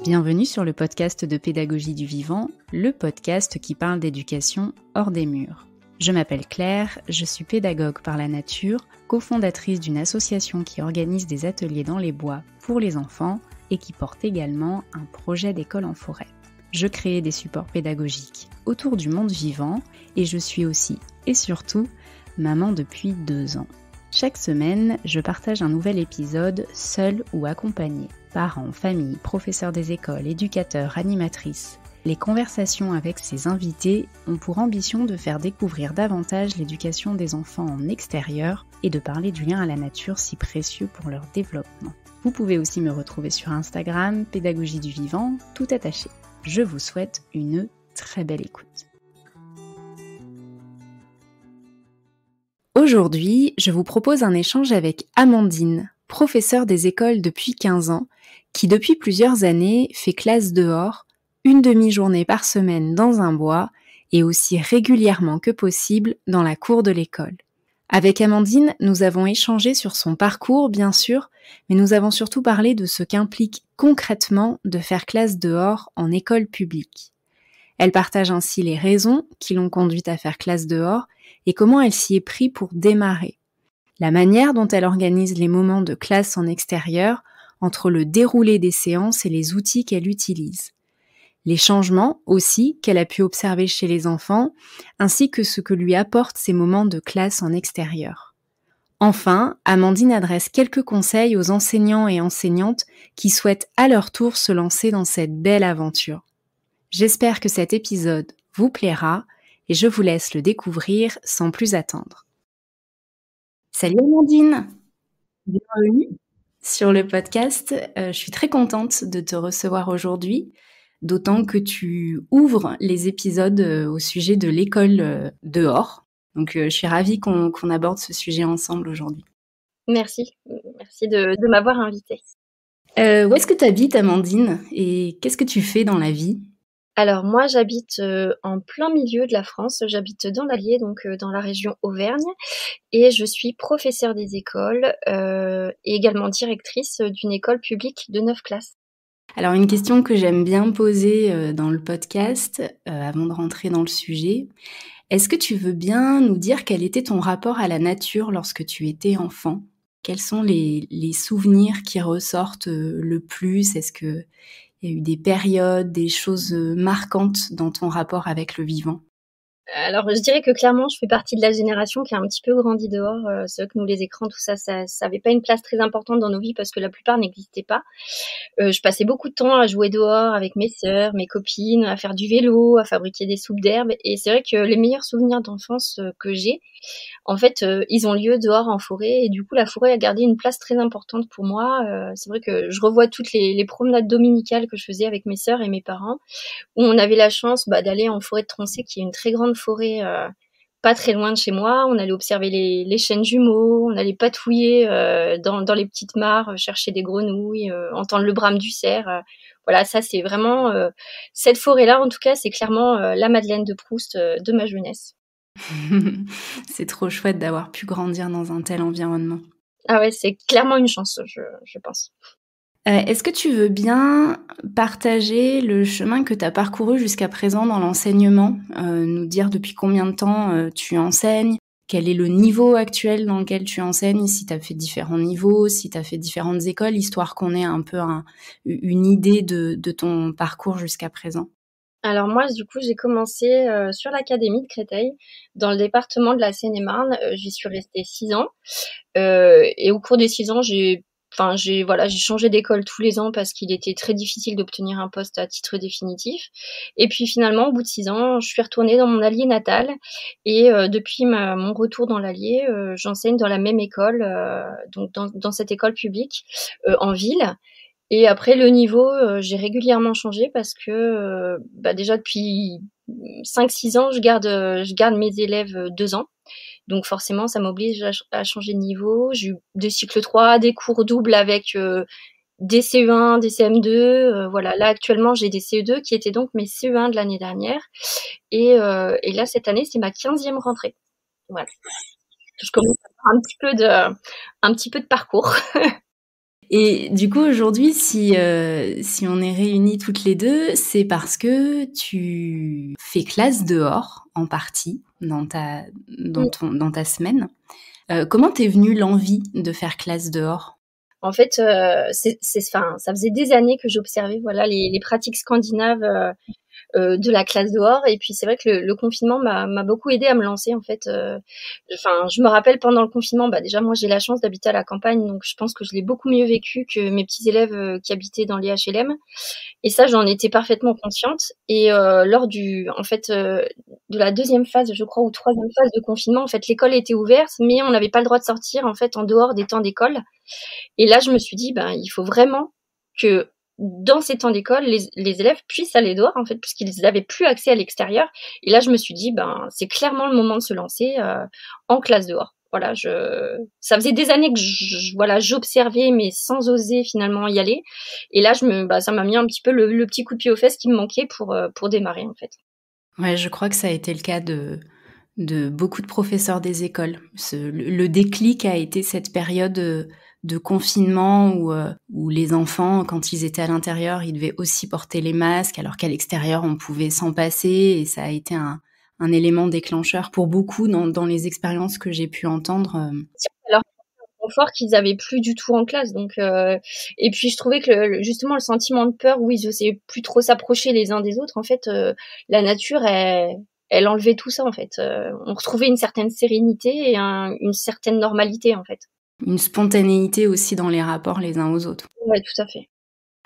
Bienvenue sur le podcast de Pédagogie du Vivant, le podcast qui parle d'éducation hors des murs. Je m'appelle Claire, je suis pédagogue par la nature, cofondatrice d'une association qui organise des ateliers dans les bois pour les enfants et qui porte également un projet d'école en forêt. Je crée des supports pédagogiques autour du monde vivant et je suis aussi et surtout maman depuis 2 ans. Chaque semaine, je partage un nouvel épisode, seul ou accompagné. Parents, familles, professeurs des écoles, éducateurs, animatrices. Les conversations avec ces invités ont pour ambition de faire découvrir davantage l'éducation des enfants en extérieur et de parler du lien à la nature si précieux pour leur développement. Vous pouvez aussi me retrouver sur Instagram, Pédagogie du Vivant, tout attaché. Je vous souhaite une très belle écoute. Aujourd'hui, je vous propose un échange avec Amandine, professeure des écoles depuis 15 ans, qui depuis plusieurs années fait classe dehors, une demi-journée par semaine dans un bois et aussi régulièrement que possible dans la cour de l'école. Avec Amandine, nous avons échangé sur son parcours, bien sûr, mais nous avons surtout parlé de ce qu'implique concrètement de faire classe dehors en école publique. Elle partage ainsi les raisons qui l'ont conduite à faire classe dehors et comment elle s'y est prise pour démarrer. La manière dont elle organise les moments de classe en extérieur entre le déroulé des séances et les outils qu'elle utilise. Les changements aussi qu'elle a pu observer chez les enfants, ainsi que ce que lui apportent ces moments de classe en extérieur. Enfin, Amandine adresse quelques conseils aux enseignants et enseignantes qui souhaitent à leur tour se lancer dans cette belle aventure. J'espère que cet épisode vous plaira et je vous laisse le découvrir sans plus attendre. Salut Amandine, bienvenue sur le podcast. Je suis très contente de te recevoir aujourd'hui, d'autant que tu ouvres les épisodes au sujet de l'école dehors. Donc je suis ravie qu'on aborde ce sujet ensemble aujourd'hui. Merci de m'avoir invitée. Où est-ce que tu habites Amandine et qu'est-ce que tu fais dans la vie ? Alors moi j'habite en plein milieu de la France, j'habite dans l'Allier, donc dans la région Auvergne, et je suis professeure des écoles et également directrice d'une école publique de 9 classes. Alors une question que j'aime bien poser dans le podcast, avant de rentrer dans le sujet, est-ce que tu veux bien nous dire quel était ton rapport à la nature lorsque tu étais enfant ? Quels sont les souvenirs qui ressortent le plus ? Est-ce qu'il y a eu des périodes, des choses marquantes dans ton rapport avec le vivant ? Alors je dirais que clairement je fais partie de la génération qui a un petit peu grandi dehors. C'est vrai que nous les écrans, tout ça avait pas une place très importante dans nos vies parce que la plupart n'existaient pas. Je passais beaucoup de temps à jouer dehors avec mes sœurs, mes copines, à faire du vélo, à fabriquer des soupes d'herbe. Et c'est vrai que les meilleurs souvenirs d'enfance que j'ai, en fait, ils ont lieu dehors en forêt. Et du coup, la forêt a gardé une place très importante pour moi. C'est vrai que je revois toutes les promenades dominicales que je faisais avec mes sœurs et mes parents, où on avait la chance d'aller en forêt de Troncé, qui est une très grande forêt pas très loin de chez moi. On allait observer les chênes jumeaux, on allait patouiller dans les petites mares, chercher des grenouilles, entendre le brame du cerf. Voilà, ça c'est vraiment cette forêt-là, en tout cas, c'est clairement la Madeleine de Proust de ma jeunesse. C'est trop chouette d'avoir pu grandir dans un tel environnement. Ah ouais, c'est clairement une chance, je pense. Est-ce que tu veux bien partager le chemin que tu as parcouru jusqu'à présent dans l'enseignement, nous dire depuis combien de temps tu enseignes, quel est le niveau actuel dans lequel tu enseignes, si tu as fait différents niveaux, si tu as fait différentes écoles, histoire qu'on ait un peu une idée de ton parcours jusqu'à présent. Alors moi, du coup, j'ai commencé sur l'académie de Créteil, dans le département de la Seine-et-Marne. J'y suis restée 6 ans. Et au cours des 6 ans, j'ai changé d'école tous les ans parce qu'il était très difficile d'obtenir un poste à titre définitif. Et puis finalement, au bout de 6 ans, je suis retournée dans mon Allier natal. Et depuis mon retour dans l'Allier, j'enseigne dans la même école, donc dans cette école publique en ville. Et après, le niveau, j'ai régulièrement changé parce que déjà depuis 5-6 ans, je garde mes élèves 2 ans. Donc forcément, ça m'oblige à changer de niveau. J'ai eu des cycles 3, des cours doubles avec des CE1, des CM2. Voilà, là actuellement, j'ai des CE2 qui étaient donc mes CE1 de l'année dernière. Et là, cette année, c'est ma 15e rentrée. Voilà. Je commence à avoir un petit peu de parcours. Et du coup, aujourd'hui, si on est réunis toutes les deux, c'est parce que tu fais classe dehors, en partie, dans ta semaine. Comment t'es venue l'envie de faire classe dehors? En fait, enfin, ça faisait des années que j'observais, voilà, les pratiques scandinaves de la classe dehors. Et puis c'est vrai que le confinement m'a beaucoup aidé à me lancer en fait. Enfin, je me rappelle pendant le confinement, bah déjà moi j'ai la chance d'habiter à la campagne, donc je pense que je l'ai beaucoup mieux vécu que mes petits élèves qui habitaient dans les HLM. Et ça, j'en étais parfaitement consciente. Et lors en fait, de la deuxième phase, je crois, ou troisième phase de confinement, en fait, l'école était ouverte, mais on n'avait pas le droit de sortir en fait en dehors des temps d'école. Et là, je me suis dit, ben, il faut vraiment que dans ces temps d'école, les élèves puissent aller dehors, en fait, puisqu'ils n'avaient plus accès à l'extérieur. Et là, je me suis dit, ben, c'est clairement le moment de se lancer en classe dehors. Voilà, ça faisait des années que voilà, j'observais, mais sans oser finalement y aller. Et là, ça m'a mis un petit peu le petit coup de pied aux fesses qui me manquait pour démarrer, en fait. Ouais, je crois que ça a été le cas de beaucoup de professeurs des écoles. Le déclic a été cette période de confinement où les enfants, quand ils étaient à l'intérieur, ils devaient aussi porter les masques, alors qu'à l'extérieur, on pouvait s'en passer. Et ça a été un élément déclencheur pour beaucoup dans les expériences que j'ai pu entendre. Alors, confort qu'ils avaient plus du tout en classe. Donc, et puis je trouvais que justement le sentiment de peur où ils osaient plus trop s'approcher les uns des autres, en fait, la nature, elle enlevait tout ça en fait. On retrouvait une certaine sérénité et une certaine normalité en fait. Une spontanéité aussi dans les rapports les uns aux autres. Ouais, tout à fait.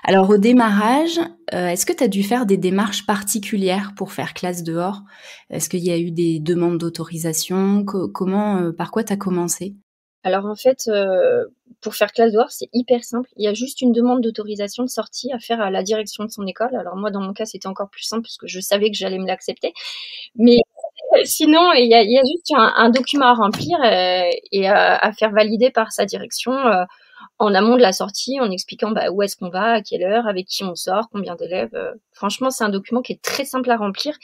Alors au démarrage, est-ce que tu as dû faire des démarches particulières pour faire classe dehors? Est-ce qu'il y a eu des demandes d'autorisation? Comment, par quoi tu as commencé? Alors en fait, pour faire classe dehors, c'est hyper simple. Il y a juste une demande d'autorisation de sortie à faire à la direction de son école. Alors moi, dans mon cas, c'était encore plus simple puisque je savais que j'allais me l'accepter. Mais sinon, il y a juste un document à remplir et à faire valider par sa direction en amont de la sortie, en expliquant bah, où est-ce qu'on va, à quelle heure, avec qui on sort, combien d'élèves. Franchement, c'est un document qui est très simple à remplir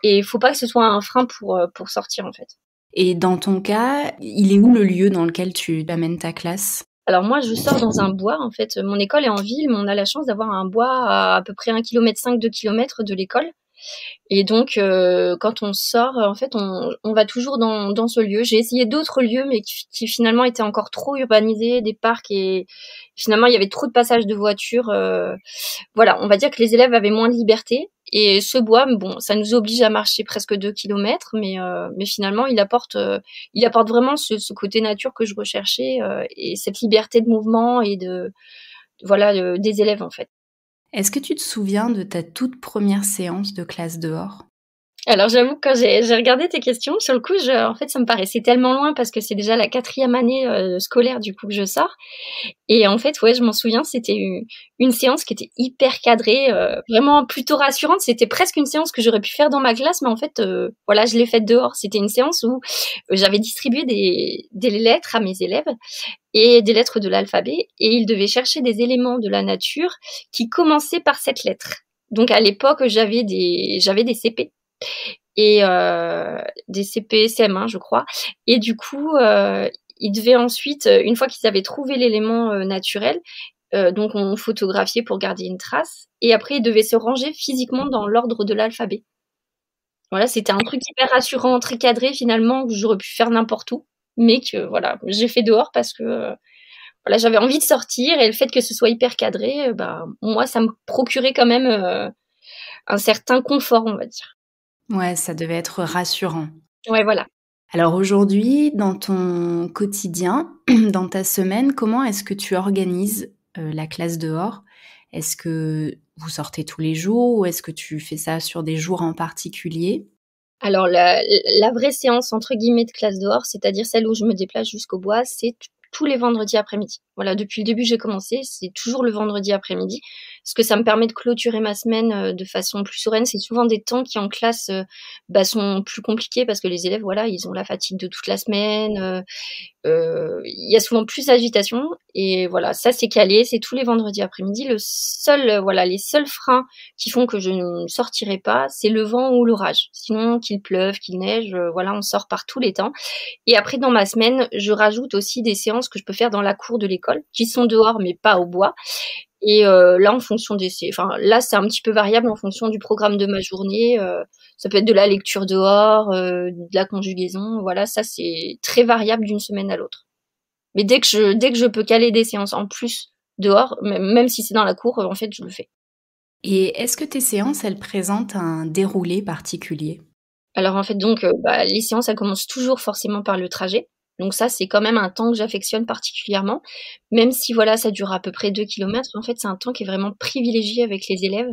et il faut pas que ce soit un frein pour sortir en fait. Et dans ton cas, il est où le lieu dans lequel tu amènes ta classe? Alors moi, je sors dans un bois. En fait, mon école est en ville, mais on a la chance d'avoir un bois à peu près 1,5 km, 2 kilomètres de l'école. Et donc, quand on sort, en fait, on va toujours dans ce lieu. J'ai essayé d'autres lieux, mais qui finalement étaient encore trop urbanisés, des parcs, et finalement, il y avait trop de passages de voitures. Voilà, on va dire que les élèves avaient moins de liberté. Et ce bois, bon, ça nous oblige à marcher presque 2 kilomètres, mais finalement, il apporte vraiment ce côté nature que je recherchais et cette liberté de mouvement et voilà, des élèves, en fait. Est-ce que tu te souviens de ta toute première séance de classe dehors? Alors j'avoue que quand j'ai regardé tes questions, sur le coup, en fait, ça me paraissait tellement loin parce que c'est déjà la 4e année scolaire du coup que je sors. Et en fait, ouais, je m'en souviens, c'était une séance qui était hyper cadrée, vraiment plutôt rassurante. C'était presque une séance que j'aurais pu faire dans ma classe, mais en fait, voilà, je l'ai faite dehors. C'était une séance où j'avais distribué des lettres à mes élèves et des lettres de l'alphabet, et ils devaient chercher des éléments de la nature qui commençaient par cette lettre. Donc à l'époque, j'avais des CP et des CP CM1 je crois, et du coup ils devaient ensuite, une fois qu'ils avaient trouvé l'élément naturel, donc on photographiait pour garder une trace, et après ils devaient se ranger physiquement dans l'ordre de l'alphabet. Voilà, c'était un truc hyper rassurant, très cadré finalement, que j'aurais pu faire n'importe où, mais que voilà, j'ai fait dehors parce que voilà, j'avais envie de sortir, et le fait que ce soit hyper cadré, bah moi ça me procurait quand même un certain confort, on va dire. Ouais, ça devait être rassurant. Ouais, voilà. Alors aujourd'hui, dans ton quotidien, dans ta semaine, comment est-ce que tu organises la classe dehors? Est-ce que vous sortez tous les jours ou est-ce que tu fais ça sur des jours en particulier? Alors la vraie séance entre guillemets de classe dehors, c'est-à-dire celle où je me déplace jusqu'au bois, c'est tous les vendredis après-midi. Voilà, depuis le début j'ai commencé, c'est toujours le vendredi après-midi, parce que ça me permet de clôturer ma semaine de façon plus sereine. C'est souvent des temps qui en classe sont plus compliqués parce que les élèves, voilà, ils ont la fatigue de toute la semaine. Il y a souvent plus d'agitation, et voilà, ça c'est calé, c'est tous les vendredis après-midi. Voilà, les seuls freins qui font que je ne sortirai pas, c'est le vent ou l'orage. Sinon, qu'il pleuve, qu'il neige, voilà, on sort par tous les temps. Et après, dans ma semaine, je rajoute aussi des séances séances que je peux faire dans la cour de l'école, qui sont dehors mais pas au bois. Et là, en fonction là, c'est un petit peu variable en fonction du programme de ma journée. Ça peut être de la lecture dehors, de la conjugaison. Voilà, ça c'est très variable d'une semaine à l'autre. Mais dès que je peux caler des séances en plus dehors, même si c'est dans la cour, en fait, je le fais. Et est-ce que tes séances, elles présentent un déroulé particulier? Alors en fait, donc, les séances, elles commencent toujours forcément par le trajet. Donc ça, c'est quand même un temps que j'affectionne particulièrement. Même si voilà, ça dure à peu près 2 kilomètres, en fait, c'est un temps qui est vraiment privilégié avec les élèves.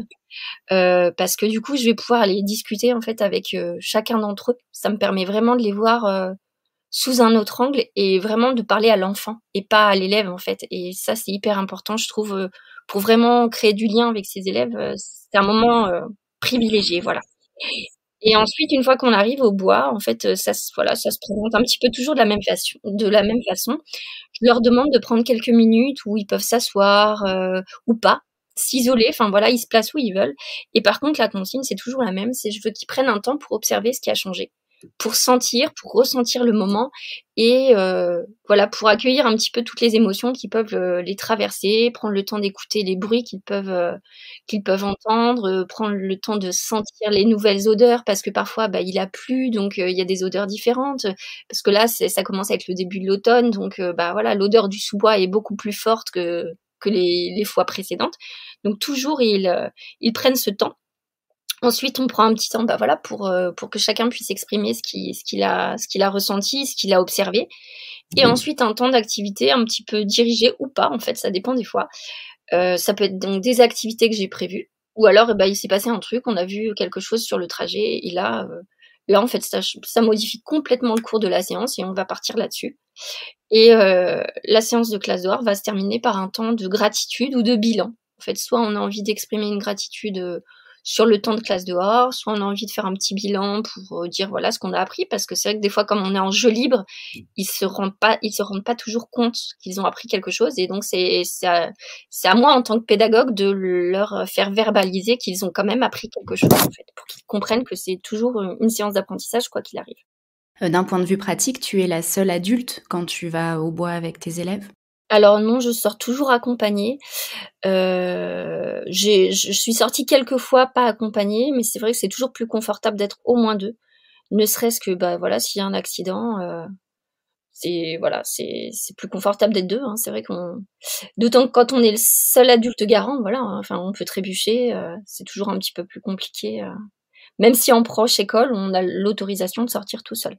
Parce que du coup, je vais pouvoir aller discuter en fait avec chacun d'entre eux. Ça me permet vraiment de les voir sous un autre angle et vraiment de parler à l'enfant et pas à l'élève en fait. Et ça, c'est hyper important, je trouve, pour vraiment créer du lien avec ses élèves. C'est un moment privilégié, voilà. Et ensuite, une fois qu'on arrive au bois, en fait, ça se présente un petit peu toujours de la même façon. Je leur demande de prendre quelques minutes où ils peuvent s'asseoir ou pas, s'isoler. Enfin voilà, ils se placent où ils veulent. Et par contre, la consigne, c'est toujours la même. C'est je veux qu'ils prennent un temps pour observer ce qui a changé, pour sentir, pour ressentir le moment et voilà, pour accueillir un petit peu toutes les émotions qui peuvent les traverser, prendre le temps d'écouter les bruits qu'ils peuvent entendre, prendre le temps de sentir les nouvelles odeurs parce que parfois, il a plu donc il y a des odeurs différentes. Parce que là, ça commence avec le début de l'automne donc voilà, l'odeur du sous-bois est beaucoup plus forte que les fois précédentes. Donc toujours ils prennent ce temps. Ensuite, on prend un petit temps, voilà, pour que chacun puisse exprimer ce qu'il a ressenti, ce qu'il a observé. Et ensuite, un temps d'activité un petit peu dirigé ou pas, en fait, ça dépend des fois. Ça peut être donc des activités que j'ai prévues, ou alors, il s'est passé un truc, on a vu quelque chose sur le trajet, et là, en fait, ça modifie complètement le cours de la séance, et on va partir là-dessus. Et la séance de classe dehors va se terminer par un temps de gratitude ou de bilan. En fait, soit on a envie d'exprimer une gratitude sur le temps de classe dehors, soit on a envie de faire un petit bilan pour dire voilà ce qu'on a appris, parce que c'est vrai que des fois, comme on est en jeu libre, ils se rendent pas toujours compte qu'ils ont appris quelque chose, et donc c'est à moi en tant que pédagogue de leur faire verbaliser qu'ils ont quand même appris quelque chose en fait, pour qu'ils comprennent que c'est toujours une séance d'apprentissage quoi qu'il arrive. D'un point de vue pratique, tu es la seule adulte quand tu vas au bois avec tes élèves? Alors non, je sors toujours accompagnée. Je suis sortie quelques fois pas accompagnée, mais c'est vrai que c'est toujours plus confortable d'être au moins 2. Ne serait-ce que, voilà, s'il y a un accident, c'est plus confortable d'être 2, hein. C'est vrai d'autant que quand on est le seul adulte garant, voilà, hein, enfin, on peut trébucher, c'est toujours un petit peu plus compliqué, même si en proche école, on a l'autorisation de sortir tout seul.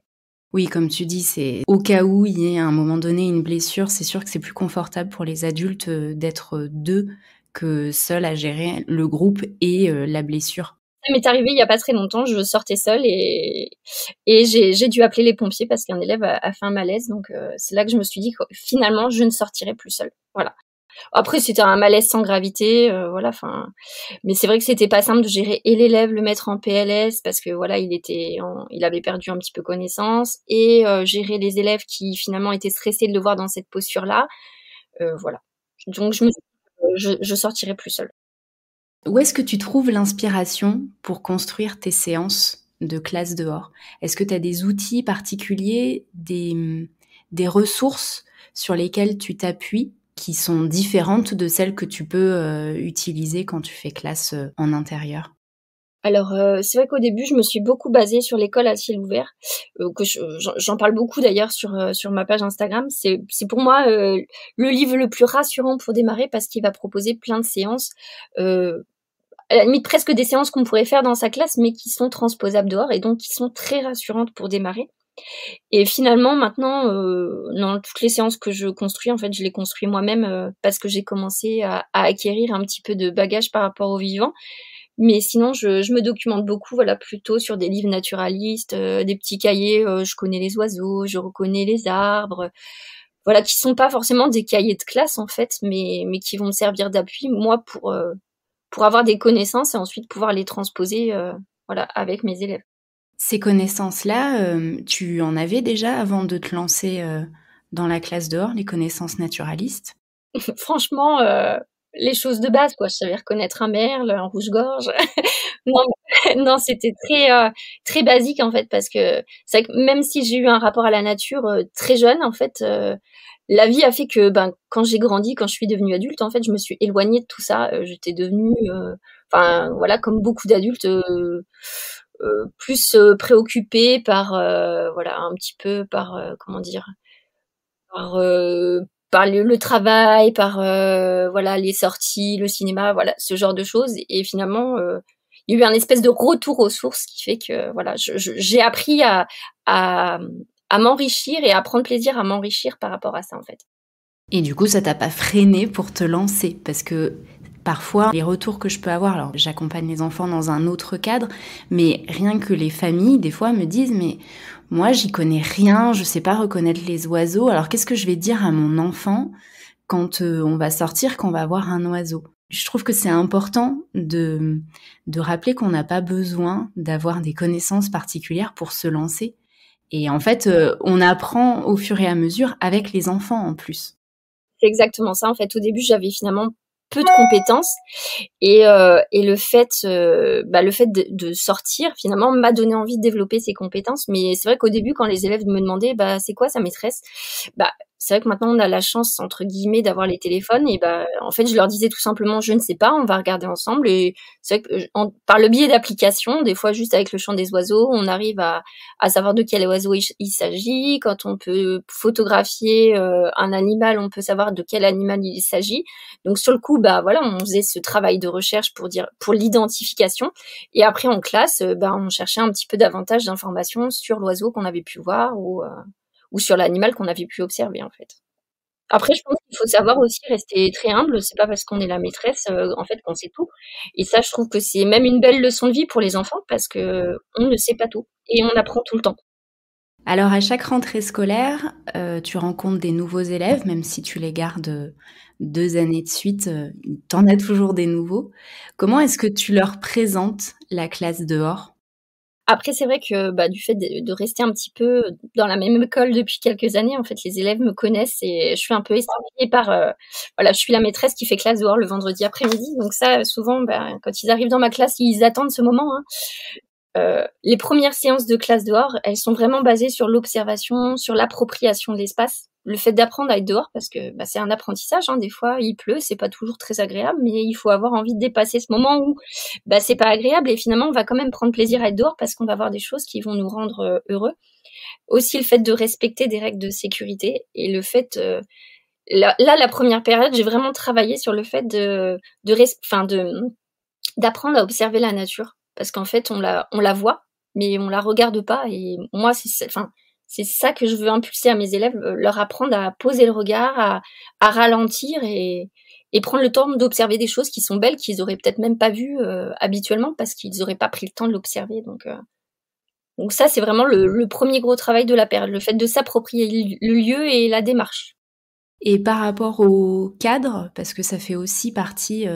Oui, comme tu dis, c'est au cas où il y ait à un moment donné une blessure, c'est sûr que c'est plus confortable pour les adultes d'être 2 que seuls à gérer le groupe et la blessure. Ça m'est arrivé il y a pas très longtemps, je sortais seule et j'ai dû appeler les pompiers parce qu'un élève a fait un malaise, donc c'est là que je me suis dit que finalement je ne sortirai plus seule. Voilà. Après c'était un malaise sans gravité, voilà, enfin, mais c'est vrai que c'était pas simple de gérer et l'élève, le mettre en PLS parce que voilà, il avait perdu un petit peu connaissance et gérer les élèves qui finalement étaient stressés de le voir dans cette posture-là, voilà. Donc je me suis dit, je sortirai plus seule. Où est-ce que tu trouves l'inspiration pour construire tes séances de classe dehors? Est-ce que tu as des outils particuliers, des ressources sur lesquelles tu t'appuies qui sont différentes de celles que tu peux utiliser quand tu fais classe en intérieur? Alors, c'est vrai qu'au début, je me suis beaucoup basée sur l'école à ciel ouvert, j'en parle beaucoup d'ailleurs sur ma page Instagram. C'est pour moi, le livre le plus rassurant pour démarrer parce qu'il va proposer plein de séances, à la limite presque des séances qu'on pourrait faire dans sa classe, mais qui sont transposables dehors et donc qui sont très rassurantes pour démarrer. Et finalement maintenant, dans toutes les séances que je construis, en fait, je les construis moi-même, parce que j'ai commencé à acquérir un petit peu de bagage par rapport au vivant. Mais sinon, je me documente beaucoup, voilà, plutôt sur des livres naturalistes, des petits cahiers, je connais les oiseaux, je reconnais les arbres, voilà, qui sont pas forcément des cahiers de classe en fait, mais qui vont me servir d'appui, moi, pour avoir des connaissances et ensuite pouvoir les transposer, voilà, avec mes élèves. Ces connaissances-là, tu en avais déjà avant de te lancer dans la classe dehors, les connaissances naturalistes? Franchement, les choses de base, quoi. Je savais reconnaître un merle, un rouge-gorge. Non, Non, c'était très basique en fait, parce que c'est vrai que même si j'ai eu un rapport à la nature très jeune, en fait, la vie a fait que quand j'ai grandi, quand je suis devenue adulte, en fait, je me suis éloignée de tout ça. J'étais devenue, enfin voilà, comme beaucoup d'adultes, plus préoccupée par voilà, un petit peu par comment dire, par par le travail, par voilà, les sorties, le cinéma, voilà, ce genre de choses. Et finalement, il y a eu un espèce de retour aux sources qui fait que voilà, j'ai appris à à m'enrichir et à prendre plaisir à m'enrichir par rapport à ça, en fait. Et du coup, ça t'a pas freiné pour te lancer? Parce que parfois, les retours que je peux avoir, alors j'accompagne les enfants dans un autre cadre, mais rien que les familles, des fois, me disent, mais moi, j'y connais rien, je sais pas reconnaître les oiseaux, alors qu'est-ce que je vais dire à mon enfant quand on va sortir, quand on va voir un oiseau? Je trouve que c'est important de rappeler qu'on n'a pas besoin d'avoir des connaissances particulières pour se lancer. Et en fait, on apprend au fur et à mesure avec les enfants en plus. C'est exactement ça, en fait. Au début, j'avais finalement peu de compétences et le fait de sortir finalement m'a donné envie de développer ces compétences. Mais c'est vrai qu'au début, quand les élèves me demandaient c'est quoi sa maîtresse, bah c'est vrai que maintenant on a la chance entre guillemets d'avoir les téléphones et en fait je leur disais tout simplement je ne sais pas, on va regarder ensemble. Et c'est vrai que par le biais d'applications, des fois juste avec le chant des oiseaux, on arrive à savoir de quel oiseau il s'agit. Quand on peut photographier un animal, on peut savoir de quel animal il s'agit. Donc sur le coup, voilà, on faisait ce travail de recherche pour l'identification. Et après en classe, on cherchait un petit peu davantage d'informations sur l'oiseau qu'on avait pu voir ou sur l'animal qu'on avait pu observer, en fait. Après, je pense qu'il faut savoir aussi rester très humble. C'est pas parce qu'on est la maîtresse, en fait, qu'on sait tout. Et ça, je trouve que c'est même une belle leçon de vie pour les enfants parce que on ne sait pas tout et on apprend tout le temps. Alors à chaque rentrée scolaire, tu rencontres des nouveaux élèves, même si tu les gardes, 2 années de suite, tu en as toujours des nouveaux. Comment est-ce que tu leur présentes la classe dehors? Après, c'est vrai que, du fait de rester un petit peu dans la même école depuis quelques années, en fait, les élèves me connaissent et je suis un peu estampillée par, voilà, je suis la maîtresse qui fait classe dehors le vendredi après-midi. Donc ça, souvent, quand ils arrivent dans ma classe, ils attendent ce moment, hein. Les premières séances de classe dehors, elles sont vraiment basées sur l'observation, sur l'appropriation de l'espace, le fait d'apprendre à être dehors parce que c'est un apprentissage, hein. Des fois, il pleut, c'est pas toujours très agréable, mais il faut avoir envie de dépasser ce moment où c'est pas agréable et finalement on va quand même prendre plaisir à être dehors parce qu'on va voir des choses qui vont nous rendre heureux. Aussi le fait de respecter des règles de sécurité et le fait la première période, j'ai vraiment travaillé sur le fait d'apprendre à observer la nature parce qu'en fait on la voit mais on la regarde pas. Et moi c'est ça que je veux impulser à mes élèves, leur apprendre à poser le regard, à ralentir et prendre le temps d'observer des choses qui sont belles qu'ils auraient peut-être même pas vues habituellement parce qu'ils auraient pas pris le temps de l'observer. Donc ça c'est vraiment le premier gros travail de la période, le fait de s'approprier le lieu et la démarche. Et par rapport au cadre, parce que ça fait aussi partie,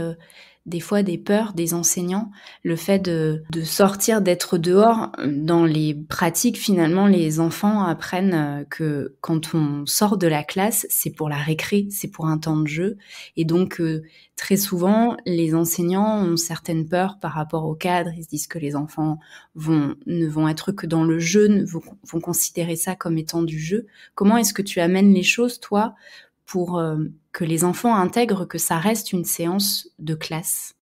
des fois des peurs des enseignants, le fait de sortir, d'être dehors. Dans les pratiques, finalement, les enfants apprennent, que quand on sort de la classe, c'est pour la récré, c'est pour un temps de jeu. Et donc, très souvent, les enseignants ont certaines peurs par rapport au cadre. Ils se disent que les enfants ne vont être que dans le jeu, vont considérer ça comme étant du jeu. Comment est-ce que tu amènes les choses, toi, pour que les enfants intègrent que ça reste une séance de classe?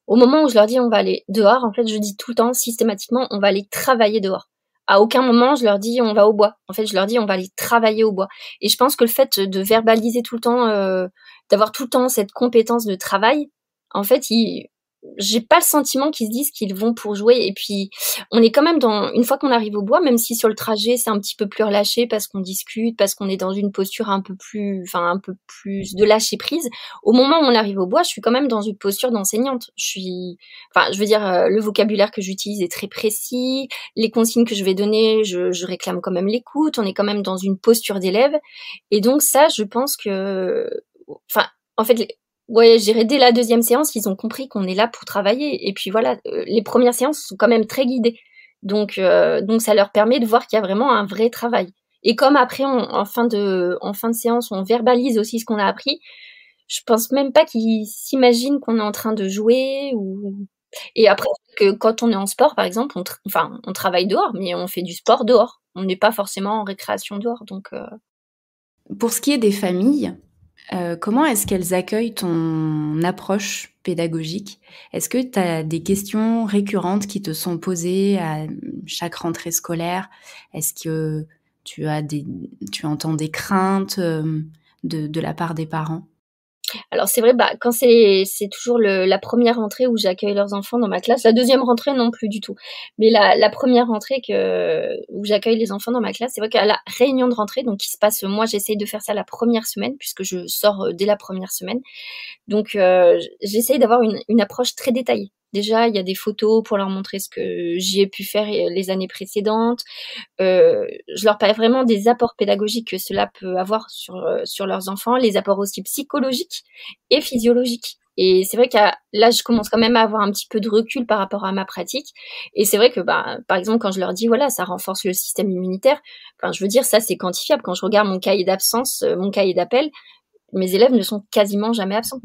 Au moment où je leur dis on va aller dehors, en fait, je dis tout le temps systématiquement on va aller travailler dehors. À aucun moment je leur dis on va au bois. En fait, je leur dis on va aller travailler au bois. Et je pense que le fait de verbaliser tout le temps, d'avoir tout le temps cette compétence de travail, en fait, j'ai pas le sentiment qu'ils se disent qu'ils vont pour jouer. Et puis, on est quand même une fois qu'on arrive au bois, même si sur le trajet c'est un petit peu plus relâché parce qu'on discute, parce qu'on est dans une posture un peu plus de lâcher prise. Au moment où on arrive au bois, je suis quand même dans une posture d'enseignante. Je veux dire, le vocabulaire que j'utilise est très précis. Les consignes que je vais donner, je réclame quand même l'écoute. On est quand même dans une posture d'élève. Et donc ça, je pense que, en fait, ouais, je dirais dès la deuxième séance, ils ont compris qu'on est là pour travailler. Et puis voilà, les premières séances sont quand même très guidées. Donc ça leur permet de voir qu'il y a vraiment un vrai travail. Et comme après, en fin de séance, on verbalise aussi ce qu'on a appris, je pense même pas qu'ils s'imaginent qu'on est en train de jouer ou. Et après, que quand on est en sport, par exemple, on travaille dehors, mais on fait du sport dehors. On n'est pas forcément en récréation dehors, donc Pour ce qui est des familles, comment est-ce qu'elles accueillent ton approche pédagogique? Est-ce que tu as des questions récurrentes qui te sont posées à chaque rentrée scolaire? Est-ce que tu entends des craintes, de la part des parents? alors c'est vrai, quand c'est toujours la première rentrée où j'accueille leurs enfants dans ma classe. La deuxième rentrée, non plus du tout. Mais la première rentrée où j'accueille les enfants dans ma classe, c'est vrai qu'à la réunion de rentrée, donc qui se passe, moi j'essaye de faire ça la première semaine, puisque je sors dès la première semaine. Donc j'essaye d'avoir une approche très détaillée. Déjà, il y a des photos pour leur montrer ce que j'y ai pu faire les années précédentes. Je leur parle vraiment des apports pédagogiques que cela peut avoir sur leurs enfants, les apports aussi psychologiques et physiologiques. Et c'est vrai que là, je commence quand même à avoir un petit peu de recul par rapport à ma pratique. Et c'est vrai que, par exemple, quand je leur dis, voilà, ça renforce le système immunitaire, enfin, je veux dire, ça, c'est quantifiable. Quand je regarde mon cahier d'absence, mon cahier d'appel, mes élèves ne sont quasiment jamais absents.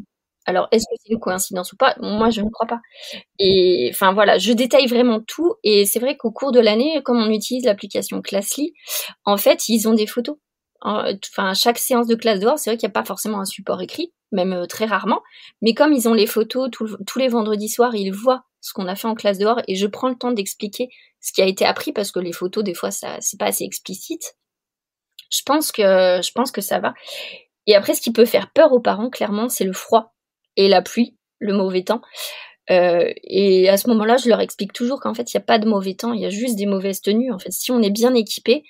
Alors, est-ce que c'est une coïncidence ou pas? Moi, je ne crois pas. Et enfin voilà, je détaille vraiment tout. Et c'est vrai qu'au cours de l'année, comme on utilise l'application Classly, en fait, ils ont des photos. Enfin, chaque séance de classe dehors, c'est vrai qu'il n'y a pas forcément un support écrit, même très rarement. Mais comme ils ont les photos tous les vendredis soirs, ils voient ce qu'on a fait en classe dehors et je prends le temps d'expliquer ce qui a été appris parce que les photos, des fois, ça, c'est pas assez explicite. Je pense que ça va. Et après, ce qui peut faire peur aux parents, clairement, c'est le froid et la pluie, le mauvais temps. Et à ce moment-là, je leur explique toujours qu'en fait, il n'y a pas de mauvais temps, il y a juste des mauvaises tenues. En fait, si on est bien équipé,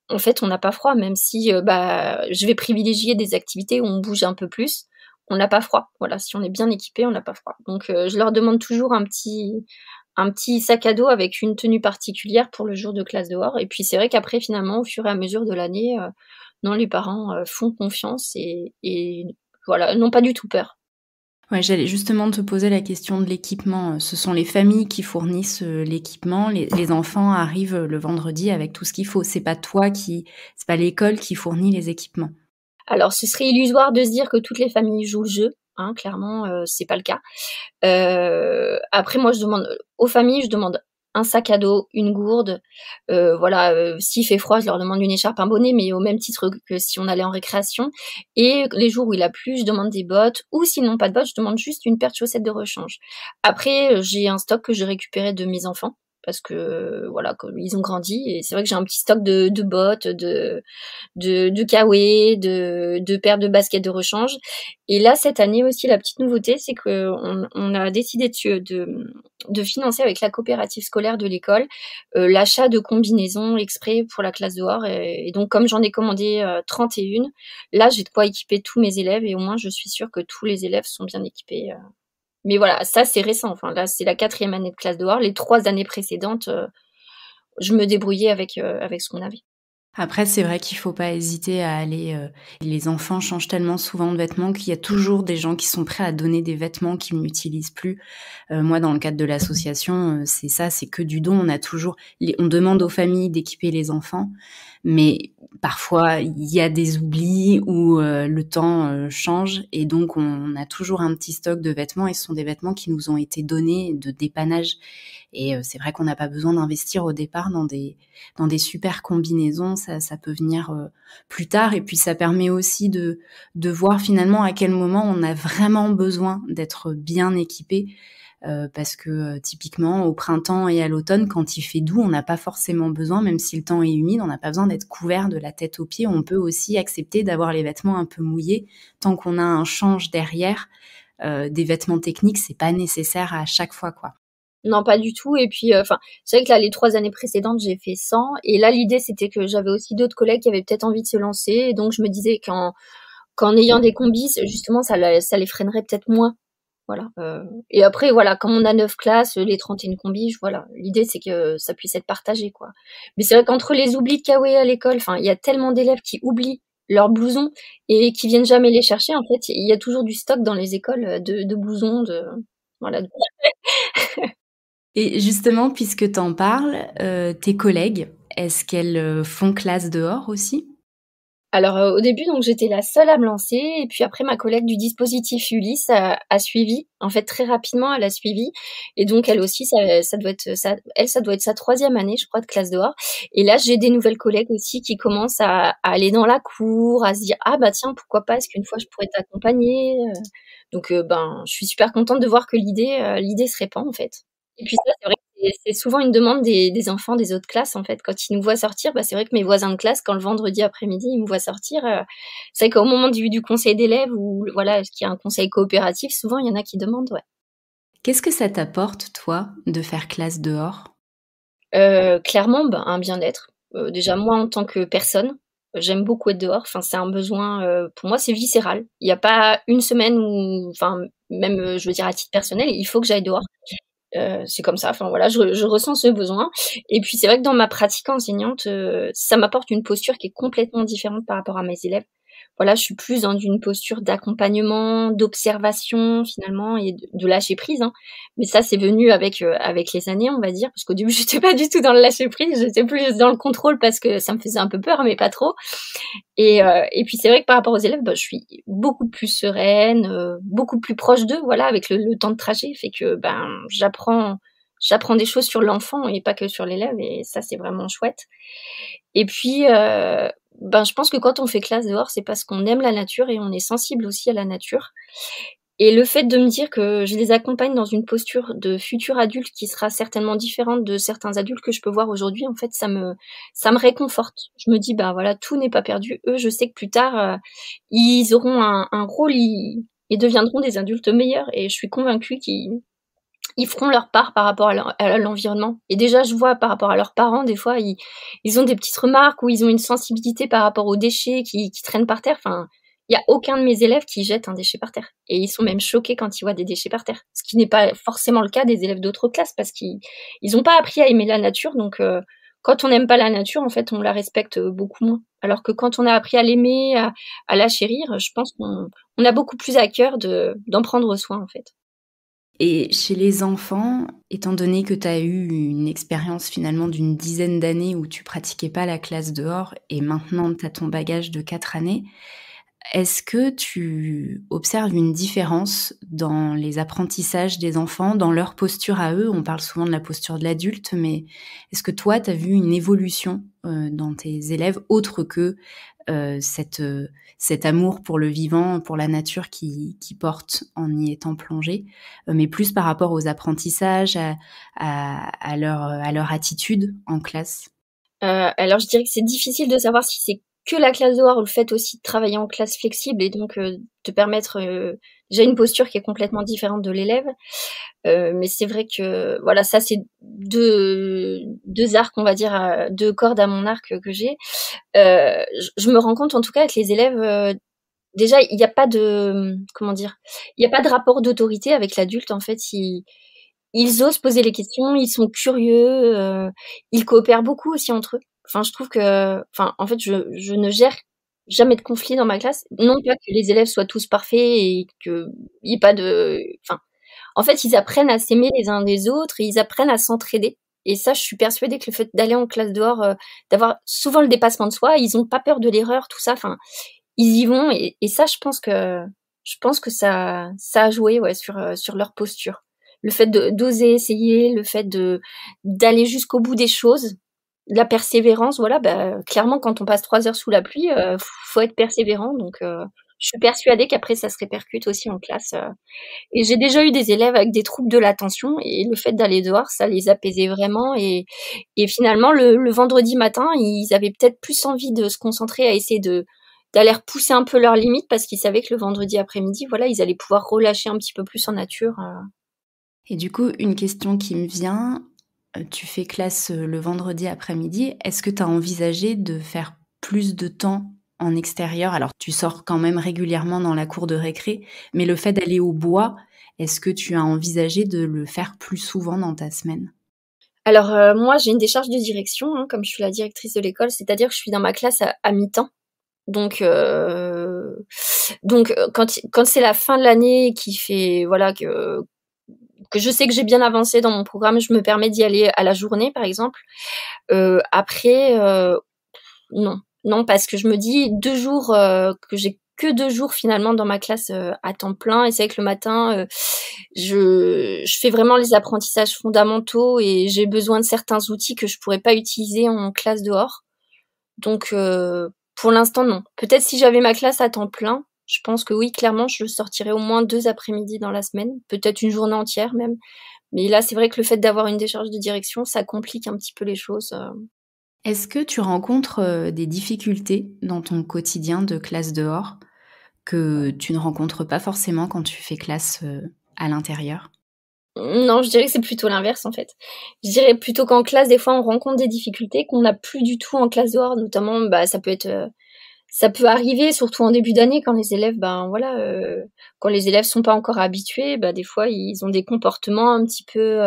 en fait, on n'a pas froid, même si je vais privilégier des activités où on bouge un peu plus, on n'a pas froid. Voilà, si on est bien équipé, on n'a pas froid. Donc, je leur demande toujours un petit sac à dos avec une tenue particulière pour le jour de classe dehors. Et puis, c'est vrai qu'après, finalement, au fur et à mesure de l'année, non, les parents font confiance et voilà, n'ont pas du tout peur. Ouais, j'allais justement te poser la question de l'équipement. Ce sont les familles qui fournissent l'équipement. Les enfants arrivent le vendredi avec tout ce qu'il faut. C'est pas l'école qui fournit les équipements. Alors, ce serait illusoire de se dire que toutes les familles jouent le jeu. Hein, clairement, c'est pas le cas. Après, moi, je demande aux familles, je demande un sac à dos, une gourde. Voilà, s'il fait froid, je leur demande une écharpe, un bonnet, mais au même titre que si on allait en récréation. Et les jours où il a plu, je demande des bottes. Ou sinon, pas de bottes, je demande juste une paire de chaussettes de rechange. Après, j'ai un stock que j'ai récupéré de mes enfants. Parce que voilà, ils ont grandi et c'est vrai que j'ai un petit stock de bottes, de kawaii, de paires de baskets de rechange. Et là, cette année aussi, la petite nouveauté, c'est qu'on a décidé de financer avec la coopérative scolaire de l'école l'achat de combinaisons exprès pour la classe dehors. Et donc, comme j'en ai commandé 31, là, j'ai de quoi équiper tous mes élèves et au moins, je suis sûre que tous les élèves sont bien équipés. Mais voilà, ça, c'est récent. Enfin, là, c'est la 4e année de classe dehors. Les 3 années précédentes, je me débrouillais avec ce qu'on avait. Après, c'est vrai qu'il faut pas hésiter à aller. Les enfants changent tellement souvent de vêtements qu'il y a toujours des gens qui sont prêts à donner des vêtements qu'ils n'utilisent plus. Moi, dans le cadre de l'association, c'est ça, c'est que du don. On demande aux familles d'équiper les enfants, mais parfois il y a des oublis ou le temps change et donc on a toujours un petit stock de vêtements et ce sont des vêtements qui nous ont été donnés de dépannage. Et c'est vrai qu'on n'a pas besoin d'investir au départ dans des super combinaisons, ça peut venir plus tard. Et puis ça permet aussi de voir finalement à quel moment on a vraiment besoin d'être bien équipé. Parce que typiquement au printemps et à l'automne, quand il fait doux, on n'a pas forcément besoin, même si le temps est humide, on n'a pas besoin d'être couvert de la tête aux pieds. On peut aussi accepter d'avoir les vêtements un peu mouillés tant qu'on a un change derrière. Des vêtements techniques, c'est pas nécessaire à chaque fois, quoi. Non, pas du tout. Et puis, c'est vrai que là, les 3 années précédentes, j'ai fait 100. Et là, l'idée, c'était que j'avais aussi d'autres collègues qui avaient peut-être envie de se lancer. Et donc, je me disais qu'en ayant des combis, justement, ça les freinerait peut-être moins. Voilà. Et après, voilà, comme on a 9 classes, les 31 combis, voilà. L'idée, c'est que ça puisse être partagé, quoi. Mais c'est vrai qu'entre les oublis de kawaii à l'école, enfin, il y a tellement d'élèves qui oublient leurs blousons et qui viennent jamais les chercher. En fait, il y a toujours du stock dans les écoles de blousons, voilà. Et justement, puisque t'en parles, tes collègues, est-ce qu'elles font classe dehors aussi? Alors, au début, donc j'étais la seule à me lancer et puis après ma collègue du dispositif Ulysse a suivi. En fait, très rapidement, elle a suivi et donc elle aussi, ça doit être ça doit être sa 3e année, je crois, de classe dehors et là, j'ai des nouvelles collègues aussi qui commencent à aller dans la cour, à se dire: «Ah bah tiens, pourquoi pas? Est-ce qu'une fois je pourrais t'accompagner?» Donc ben, je suis super contente de voir que l'idée se répand, en fait. Et puis ça, c'est vrai que c'est souvent une demande des enfants des autres classes, en fait. Quand ils nous voient sortir, bah, c'est vrai que mes voisins de classe, quand le vendredi après-midi, ils me voient sortir, c'est vrai qu'au moment du conseil d'élèves ou voilà, qu'il y a un conseil coopératif, souvent il y en a qui demandent, ouais. Qu'est-ce que ça t'apporte, toi, de faire classe dehors? Clairement, ben, un bien-être. Déjà moi en tant que personne, j'aime beaucoup être dehors. Enfin, c'est un besoin, pour moi, c'est viscéral. Il y a pas une semaine où enfin, même, je veux dire à titre personnel, il faut que j'aille dehors. C'est comme ça, enfin voilà, je ressens ce besoin et puis c'est vrai que dans ma pratique enseignante, ça m'apporte une posture qui est complètement différente par rapport à mes élèves. Voilà, je suis plus dans une posture d'accompagnement, d'observation finalement et de lâcher prise, hein. Mais ça, c'est venu avec les années, on va dire, parce qu'au début, j'étais pas du tout dans le lâcher prise, j'étais plus dans le contrôle parce que ça me faisait un peu peur, mais pas trop. Et puis c'est vrai que par rapport aux élèves, bah, je suis beaucoup plus sereine, beaucoup plus proche d'eux, voilà, avec le temps de trajet fait que, ben, j'apprends des choses sur l'enfant et pas que sur l'élève et ça, c'est vraiment chouette. Et puis, ben, je pense que quand on fait classe dehors, c'est parce qu'on aime la nature et on est sensible aussi à la nature. Et le fait de me dire que je les accompagne dans une posture de futur adulte qui sera certainement différente de certains adultes que je peux voir aujourd'hui, en fait, ça me réconforte. Je me dis: «Bah, voilà, tout n'est pas perdu». Eux, je sais que plus tard, ils auront un rôle, ils deviendront des adultes meilleurs et je suis convaincue qu'ils feront leur part par rapport à l'environnement. Et déjà, je vois par rapport à leurs parents, des fois, ils ont des petites remarques ou ils ont une sensibilité par rapport aux déchets qui traînent par terre. Enfin, il y a aucun de mes élèves qui jette un déchet par terre. Et ils sont même choqués quand ils voient des déchets par terre. Ce qui n'est pas forcément le cas des élèves d'autres classes parce qu'ils ont pas appris à aimer la nature. Donc, quand on n'aime pas la nature, en fait, on la respecte beaucoup moins. Alors que quand on a appris à l'aimer, à la chérir, je pense qu'on a beaucoup plus à cœur d'en prendre soin, en fait. Et chez les enfants, étant donné que tu as eu une expérience finalement d'une dizaine d'années où tu pratiquais pas la classe dehors et maintenant tu as ton bagage de 4 années, est-ce que tu observes une différence dans les apprentissages des enfants, dans leur posture à eux? On parle souvent de la posture de l'adulte, mais est-ce que toi, tu as vu une évolution, dans tes élèves autre que, cet amour pour le vivant, pour la nature qui portent en y étant plongés, mais plus par rapport aux apprentissages, à leur attitude en classe? Alors je dirais que c'est difficile de savoir si c'est que la classe dehors ou le fait aussi de travailler en classe flexible et donc te permettre, déjà une posture qui est complètement différente de l'élève. Mais c'est vrai que voilà, ça c'est deux arcs, on va dire, 2 cordes à mon arc que j'ai. Je me rends compte en tout cas avec les élèves, déjà il y a pas de, comment dire? Il y a pas de rapport d'autorité avec l'adulte en fait. Ils osent poser les questions, ils sont curieux, ils coopèrent beaucoup aussi entre eux. Enfin, je trouve que enfin, en fait, je ne gère jamais de conflit dans ma classe. Non pas que les élèves soient tous parfaits et qu'il y ait pas de enfin, en fait, ils apprennent à s'aimer les uns des autres et ils apprennent à s'entraider et ça, je suis persuadée que le fait d'aller en classe dehors, d'avoir souvent le dépassement de soi, ils ont pas peur de l'erreur, tout ça, enfin, ils y vont et ça, je pense que ça a joué, ouais, sur leur posture. Le fait d'oser essayer, le fait d'aller jusqu'au bout des choses, la persévérance, voilà, bah, clairement, quand on passe 3 heures sous la pluie, faut être persévérant donc je suis persuadée qu'après ça se répercute aussi en classe, et j'ai déjà eu des élèves avec des troubles de l'attention et le fait d'aller dehors, ça les apaisait vraiment et finalement le vendredi matin, ils avaient peut-être plus envie de se concentrer à essayer d'aller repousser un peu leurs limites parce qu'ils savaient que le vendredi après-midi, voilà, ils allaient pouvoir relâcher un petit peu plus en nature. Et du coup, une question qui me vient, tu fais classe, le vendredi après-midi. Est-ce que tu as envisagé de faire plus de temps en extérieur? Alors, tu sors quand même régulièrement dans la cour de récré, mais le fait d'aller au bois, est-ce que tu as envisagé de le faire plus souvent dans ta semaine? Alors, moi, j'ai une décharge de direction, hein, comme je suis la directrice de l'école, c'est-à-dire que je suis dans ma classe à mi-temps. Donc, quand c'est la fin de l'année qui fait voilà que je sais que j'ai bien avancé dans mon programme, je me permets d'y aller à la journée, par exemple. Après, non. Non, parce que je me dis 2 jours, que j'ai que 2 jours finalement dans ma classe, à temps plein et c'est vrai que le matin, je fais vraiment les apprentissages fondamentaux et j'ai besoin de certains outils que je pourrais pas utiliser en classe dehors. Donc pour l'instant non. Peut-être si j'avais ma classe à temps plein, je pense que oui, clairement, je sortirais au moins 2 après-midi dans la semaine, peut-être une journée entière même. Mais là, c'est vrai que le fait d'avoir une décharge de direction, ça complique un petit peu les choses. Est-ce que tu rencontres des difficultés dans ton quotidien de classe dehors que tu ne rencontres pas forcément quand tu fais classe à l'intérieur? Non, je dirais que c'est plutôt l'inverse en fait. Je dirais plutôt qu'en classe, des fois, on rencontre des difficultés qu'on n'a plus du tout en classe dehors, notamment, bah, ça peut arriver, surtout en début d'année, quand les élèves, ben voilà, quand les élèves sont pas encore habitués, bah des fois ils ont des comportements un petit peu,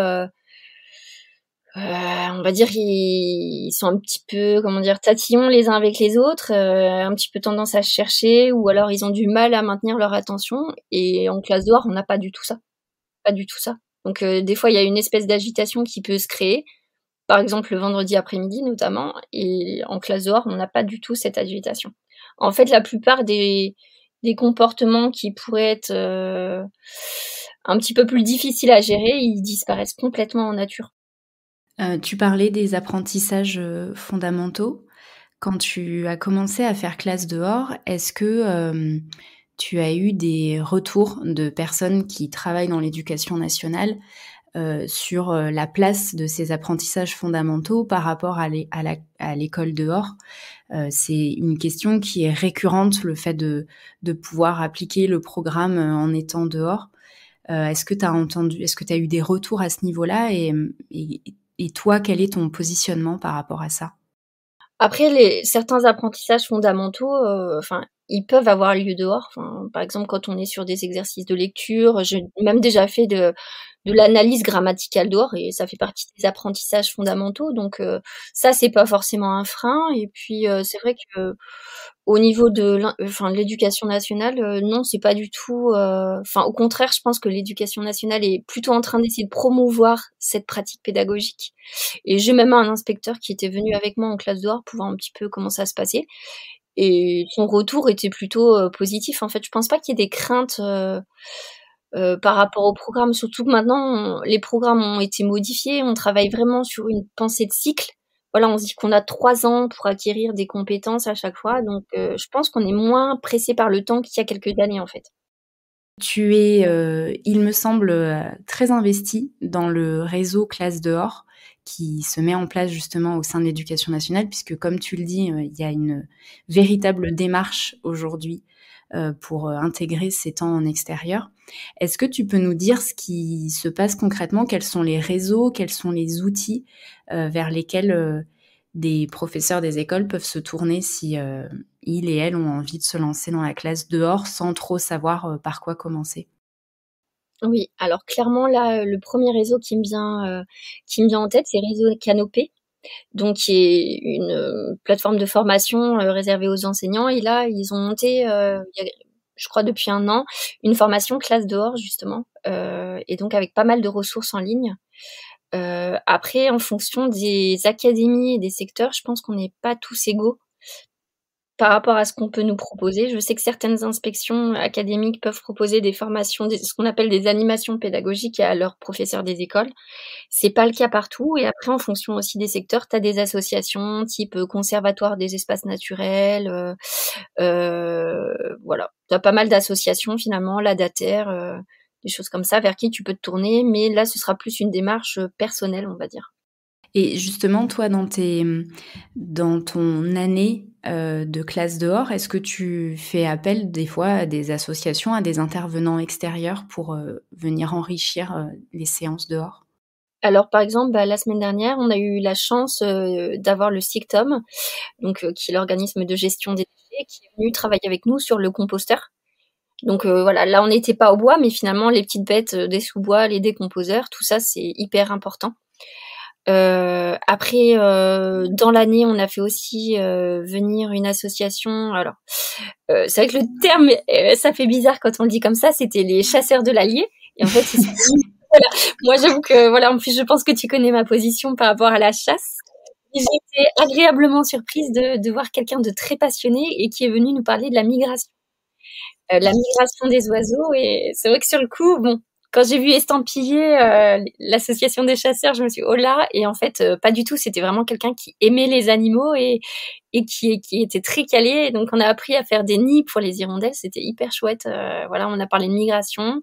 on va dire, ils sont un petit peu, comment dire, tatillons les uns avec les autres, un petit peu tendance à se chercher, ou alors ils ont du mal à maintenir leur attention. Et en classe dehors, on n'a pas du tout ça, pas du tout ça. Donc des fois, il y a une espèce d'agitation qui peut se créer, par exemple le vendredi après-midi notamment, et en classe dehors, on n'a pas du tout cette agitation. En fait, la plupart des comportements qui pourraient être un petit peu plus difficiles à gérer, ils disparaissent complètement en nature. Tu parlais des apprentissages fondamentaux. Quand tu as commencé à faire classe dehors, est-ce que tu as eu des retours de personnes qui travaillent dans l'éducation nationale sur la place de ces apprentissages fondamentaux par rapport à l'école dehors? C'est une question qui est récurrente, le fait de pouvoir appliquer le programme en étant dehors. Est-ce que tu as eu des retours à ce niveau-là et toi, quel est ton positionnement par rapport à ça? Après, certains apprentissages fondamentaux, enfin, ils peuvent avoir lieu dehors. Enfin, par exemple, quand on est sur des exercices de lecture, j'ai même déjà fait de l'analyse grammaticale dehors et ça fait partie des apprentissages fondamentaux. Donc, ça, c'est pas forcément un frein. Et puis, c'est vrai que au niveau de l'éducation nationale, non, c'est pas du tout. Enfin, au contraire, je pense que l'éducation nationale est plutôt en train d'essayer de promouvoir cette pratique pédagogique. Et j'ai même un inspecteur qui était venu avec moi en classe dehors pour voir un petit peu comment ça se passait. Et son retour était plutôt positif. En fait, je pense pas qu'il y ait des craintes par rapport au programme. Surtout que maintenant, les programmes ont été modifiés. On travaille vraiment sur une pensée de cycle. Voilà, on se dit qu'on a 3 ans pour acquérir des compétences à chaque fois. Donc, je pense qu'on est moins pressé par le temps qu'il y a quelques années, en fait. Tu es, il me semble, très investi dans le réseau Classe dehors qui se met en place justement au sein de l'éducation nationale puisque comme tu le dis, il y a une véritable démarche aujourd'hui, pour, intégrer ces temps en extérieur. Est-ce que tu peux nous dire ce qui se passe concrètement? Quels sont les réseaux? Quels sont les outils, vers lesquels, des professeurs des écoles peuvent se tourner si, ils et elles ont envie de se lancer dans la classe dehors sans trop savoir, par quoi commencer? Oui, alors clairement là, le premier réseau qui me vient en tête, c'est Réseau Canopé, donc qui est une, plateforme de formation, réservée aux enseignants. Et là, ils ont monté, il y a je crois depuis 1 an, une formation classe dehors justement, et donc avec pas mal de ressources en ligne. Après en fonction des académies et des secteurs, je pense qu'on n'est pas tous égaux par rapport à ce qu'on peut nous proposer. Je sais que certaines inspections académiques peuvent proposer des formations, ce qu'on appelle des animations pédagogiques à leurs professeurs des écoles. C'est pas le cas partout. Et après, en fonction aussi des secteurs, tu as des associations type conservatoire des espaces naturels, voilà. Tu as pas mal d'associations finalement, l'ADATER, des choses comme ça, vers qui tu peux te tourner. Mais là, ce sera plus une démarche personnelle, on va dire. Et justement, toi, dans ton année, de classe dehors, est-ce que tu fais appel des fois à des associations, à des intervenants extérieurs pour, venir enrichir, les séances dehors? Alors par exemple, bah, la semaine dernière, on a eu la chance, d'avoir le SICTOM, donc qui est l'organisme de gestion des déchets, qui est venu travailler avec nous sur le composteur. Donc voilà, là on n'était pas au bois, mais finalement les petites bêtes des sous-bois, les décomposeurs, tout ça c'est hyper important. Après, dans l'année, on a fait aussi venir une association. Alors, c'est vrai que le terme, ça fait bizarre quand on le dit comme ça. C'était les chasseurs de l'Allier. Et en fait, voilà. Moi, j'avoue que voilà. En plus, je pense que tu connais ma position par rapport à la chasse. Et j'ai été agréablement surprise de voir quelqu'un de très passionné et qui est venu nous parler de la migration des oiseaux. Et c'est vrai que sur le coup, bon, quand j'ai vu estampiller l'association des chasseurs, je me suis dit, oh là, et en fait, pas du tout. C'était vraiment quelqu'un qui aimait les animaux et qui était très calé. Et donc, on a appris à faire des nids pour les hirondelles. C'était hyper chouette. Voilà, on a parlé de migration.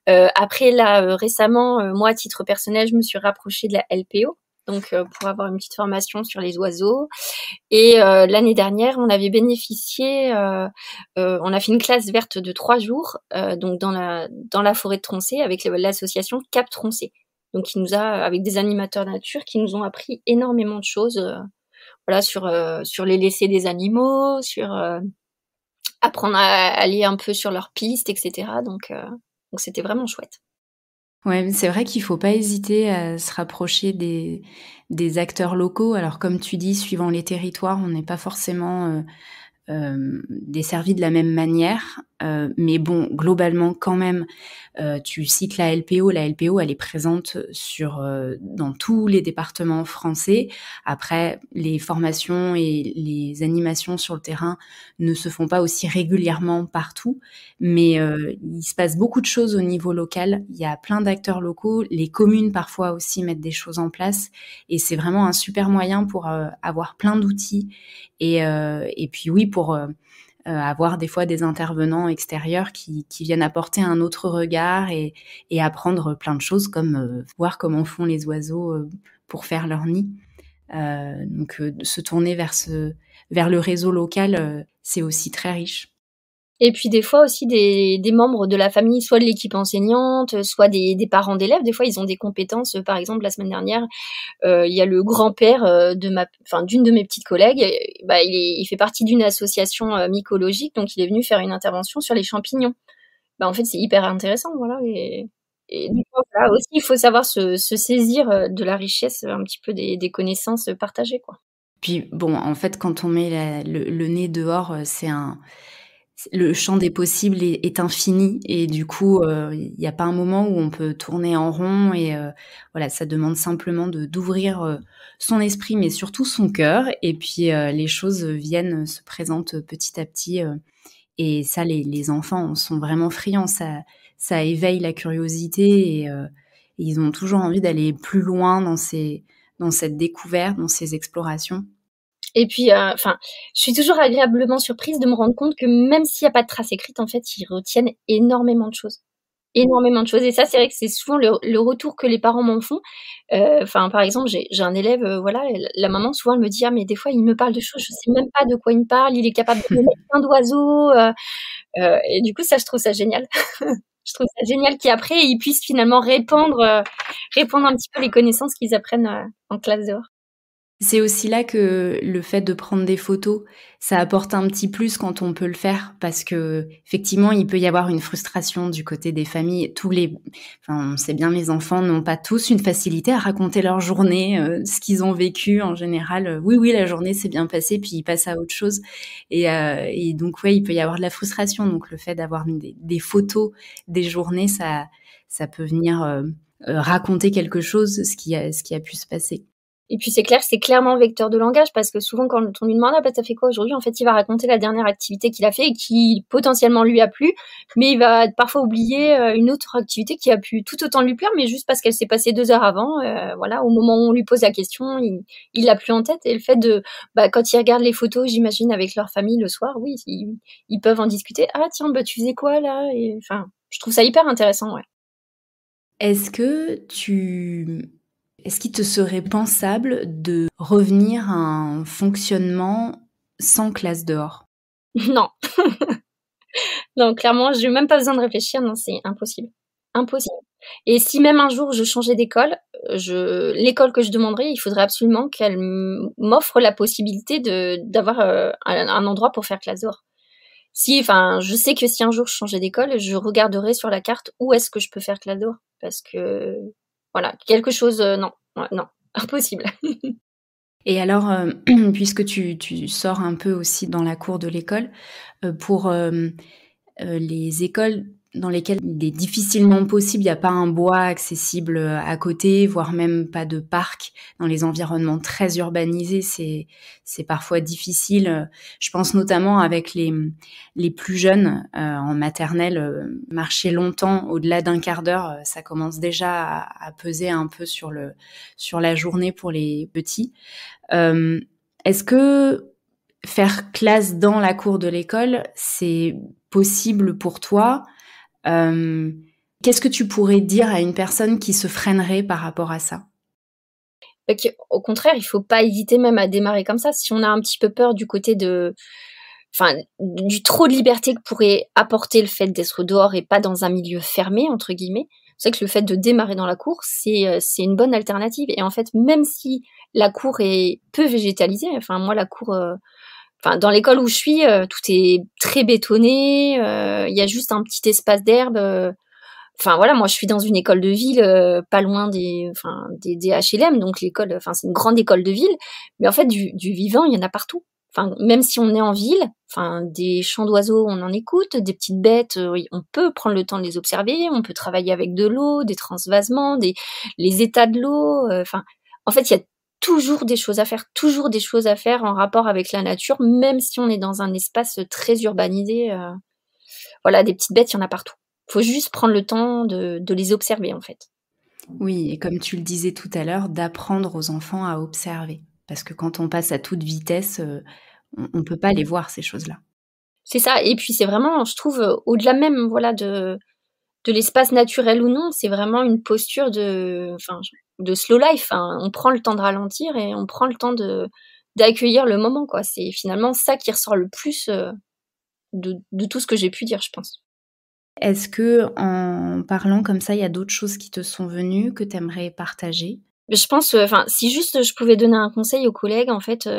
Après, là, récemment, moi, à titre personnel, je me suis rapprochée de la LPO. Donc, pour avoir une petite formation sur les oiseaux. Et l'année dernière, on avait bénéficié, on a fait une classe verte de 3 jours, donc dans la forêt de Troncé avec l'association Cap Troncé. Donc, qui nous a, avec des animateurs nature, qui nous ont appris énormément de choses, voilà, sur les laissés des animaux, sur apprendre à aller un peu sur leurs pistes, etc. Donc c'était vraiment chouette. Ouais, c'est vrai qu'il faut pas hésiter à se rapprocher des acteurs locaux. Alors comme tu dis, suivant les territoires, on n'est pas forcément desservis de la même manière. Mais bon, globalement, quand même, tu cites la LPO. La LPO, elle est présente dans tous les départements français. Après, les formations et les animations sur le terrain ne se font pas aussi régulièrement partout. Mais il se passe beaucoup de choses au niveau local. Il y a plein d'acteurs locaux. Les communes, parfois, aussi mettent des choses en place. Et c'est vraiment un super moyen pour avoir plein d'outils. Et puis oui, pour avoir des fois des intervenants extérieurs qui viennent apporter un autre regard et apprendre plein de choses comme voir comment font les oiseaux pour faire leur nid. Donc se tourner vers le réseau local, c'est aussi très riche. Et puis des fois aussi des membres de la famille, soit de l'équipe enseignante, soit des parents d'élèves. Des fois, ils ont des compétences. Par exemple, la semaine dernière, il y a le grand-père d'une de mes petites collègues. Bah, il fait partie d'une association mycologique, donc il est venu faire une intervention sur les champignons. Bah, en fait, c'est hyper intéressant, voilà. Et du coup, voilà, aussi, il faut savoir se saisir de la richesse un petit peu des connaissances partagées, quoi. Puis bon, en fait, quand on met le nez dehors, le champ des possibles est infini et du coup, il y a pas un moment où on peut tourner en rond et voilà, ça demande simplement d'ouvrir son esprit, mais surtout son cœur et puis les choses se présentent petit à petit, et ça les enfants en sont vraiment friands. Ça éveille la curiosité et ils ont toujours envie d'aller plus loin dans cette découverte, dans ces explorations. Et puis, je suis toujours agréablement surprise de me rendre compte que même s'il y a pas de trace écrite, en fait, ils retiennent énormément de choses. Énormément de choses. Et ça, c'est vrai que c'est souvent le retour que les parents m'en font. Par exemple, j'ai un élève, voilà, la maman, souvent, elle me dit: «Ah, mais des fois, il me parle de choses, je sais même pas de quoi il me parle, il est capable de nommer plein d'oiseaux», et du coup, ça, je trouve ça génial. Je trouve ça génial qu'après, ils puissent finalement répandre un petit peu les connaissances qu'ils apprennent, en classe dehors. C'est aussi là que le fait de prendre des photos, ça apporte un petit plus quand on peut le faire parce que effectivement, il peut y avoir une frustration du côté des familles. On sait bien, les enfants n'ont pas tous une facilité à raconter leur journée, ce qu'ils ont vécu en général. Oui, la journée s'est bien passée, puis ils passent à autre chose. Et donc, ouais, il peut y avoir de la frustration. Donc, le fait d'avoir des photos des journées, ça peut venir raconter quelque chose, ce qui a pu se passer. Et puis c'est clair, c'est clairement vecteur de langage parce que souvent quand on lui demande ah bah t'as fait quoi aujourd'hui, en fait il va raconter la dernière activité qu'il a fait et qui potentiellement lui a plu, mais il va parfois oublier une autre activité qui a pu tout autant lui plaire, mais juste parce qu'elle s'est passée 2 heures avant, voilà, au moment où on lui pose la question, il l'a plus en tête. Et le fait de quand ils regardent les photos, j'imagine avec leur famille le soir, oui, ils peuvent en discuter. Ah tiens, bah tu faisais quoi là? Et enfin, je trouve ça hyper intéressant, ouais. Est-ce qu'il te serait pensable de revenir à un fonctionnement sans classe dehors? Non. Non, clairement, j'ai même pas besoin de réfléchir, non, c'est impossible. Impossible. Et si même un jour je changeais d'école, l'école que je demanderais, il faudrait absolument qu'elle m'offre la possibilité d'avoir un endroit pour faire classe dehors. Je sais que si un jour je changeais d'école, je regarderais sur la carte où est-ce que je peux faire classe dehors. Parce que, voilà, quelque chose, non, ouais, non, impossible. Et alors, puisque tu sors un peu aussi dans la cour de l'école, pour les écoles, dans lesquels il est difficilement possible, il n'y a pas un bois accessible à côté, voire même pas de parc. Dans les environnements très urbanisés, c'est parfois difficile. Je pense notamment avec les plus jeunes en maternelle, marcher longtemps, au-delà d'un quart d'heure, ça commence déjà à peser un peu sur la journée pour les petits. Est-ce que faire classe dans la cour de l'école, c'est possible pour toi? Qu'est-ce que tu pourrais dire à une personne qui se freinerait par rapport à ça? Au contraire, il faut pas hésiter même à démarrer comme ça. Si on a un petit peu peur du côté du trop de liberté que pourrait apporter le fait d'être dehors et pas dans un milieu fermé, entre guillemets, c'est vrai que le fait de démarrer dans la cour, c'est une bonne alternative. Et en fait, même si la cour est peu végétalisée, enfin moi la cour, dans l'école où je suis, tout est très bétonné, il y a juste un petit espace d'herbe. Enfin voilà, moi je suis dans une école de ville, pas loin des HLM, donc l'école, c'est une grande école de ville, mais en fait du vivant, il y en a partout. Enfin, même si on est en ville, des chants d'oiseaux, on en écoute, des petites bêtes, oui, on peut prendre le temps de les observer, on peut travailler avec de l'eau, des transvasements, les états de l'eau, en fait, il y a toujours des choses à faire, toujours des choses à faire en rapport avec la nature, même si on est dans un espace très urbanisé. Voilà, des petites bêtes, il y en a partout. Faut juste prendre le temps de les observer, en fait. Oui, et comme tu le disais tout à l'heure, d'apprendre aux enfants à observer. Parce que quand on passe à toute vitesse, on peut pas les voir, ces choses-là. C'est ça, et puis c'est vraiment, je trouve, au-delà même, voilà, de l'espace naturel ou non, c'est vraiment une posture de slow life. On prend le temps de ralentir et on prend le temps d'accueillir le moment, quoi. C'est finalement ça qui ressort le plus de tout ce que j'ai pu dire, je pense. Est-ce que, en parlant comme ça, il y a d'autres choses qui te sont venues, que tu aimerais partager? Je pense, si juste je pouvais donner un conseil aux collègues, en fait,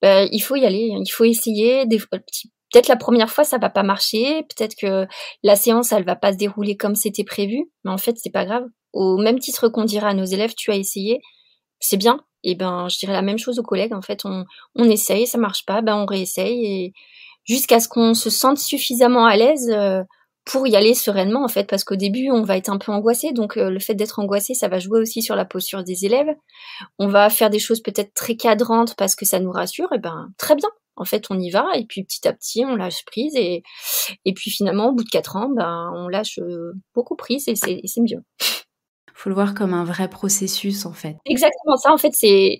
il faut y aller, il faut essayer. Peut-être la première fois, ça va pas marcher, peut-être que la séance, elle va pas se dérouler comme c'était prévu, mais en fait, c'est pas grave. Au même titre qu'on dirait à nos élèves: «Tu as essayé», c'est bien. Et ben, je dirais la même chose aux collègues. En fait, on essaye, ça marche pas, ben, on réessaye, et jusqu'à ce qu'on se sente suffisamment à l'aise, pour y aller sereinement, en fait. Parce qu'au début, on va être un peu angoissé, donc le fait d'être angoissé, ça va jouer aussi sur la posture des élèves. On va faire des choses peut-être très cadrantes parce que ça nous rassure, et ben, très bien. En fait, on y va, et puis petit à petit, on lâche prise, et puis finalement, au bout de 4 ans, ben, on lâche, beaucoup prise, et c'est mieux. Faut le voir comme un vrai processus, en fait. Exactement ça, en fait, c'est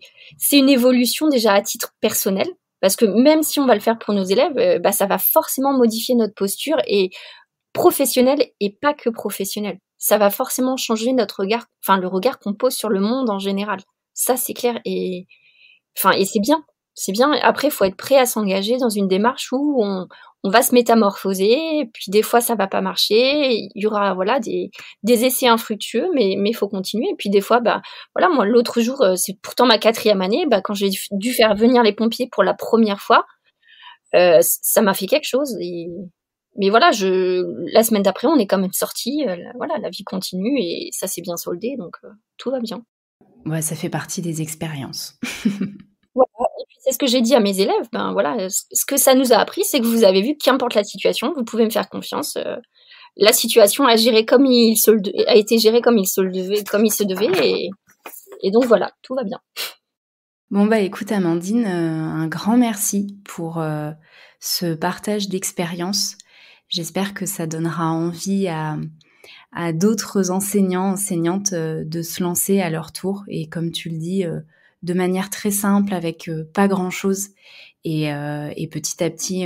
une évolution déjà à titre personnel, parce que même si on va le faire pour nos élèves, bah, ça va forcément modifier notre posture, et professionnelle et pas que professionnelle. Ça va forcément changer notre regard, le regard qu'on pose sur le monde en général. Ça, c'est clair, et c'est bien. C'est bien. Après, il faut être prêt à s'engager dans une démarche où on va se métamorphoser, et puis des fois ça va pas marcher, il y aura, voilà, des essais infructueux, mais il faut continuer. Et puis des fois, bah voilà, moi l'autre jour, c'est pourtant ma 4e année, bah quand j'ai dû faire venir les pompiers pour la première fois, ça m'a fait quelque chose. Mais voilà, la semaine d'après, on est quand même sortis, voilà, la vie continue et ça s'est bien soldé, donc tout va bien. Ouais, ça fait partie des expériences. Voilà, et puis c'est ce que j'ai dit à mes élèves, ben voilà, ce que ça nous a appris, c'est que vous avez vu, qu'importe la situation, vous pouvez me faire confiance, la situation a été gérée comme il se devait, et donc voilà, tout va bien. Bon, bah, écoute Amandine, un grand merci pour, ce partage d'expériences. J'espère que ça donnera envie à d'autres enseignants, enseignantes, de se lancer à leur tour et comme tu le dis, de manière très simple avec, pas grand-chose et petit à petit,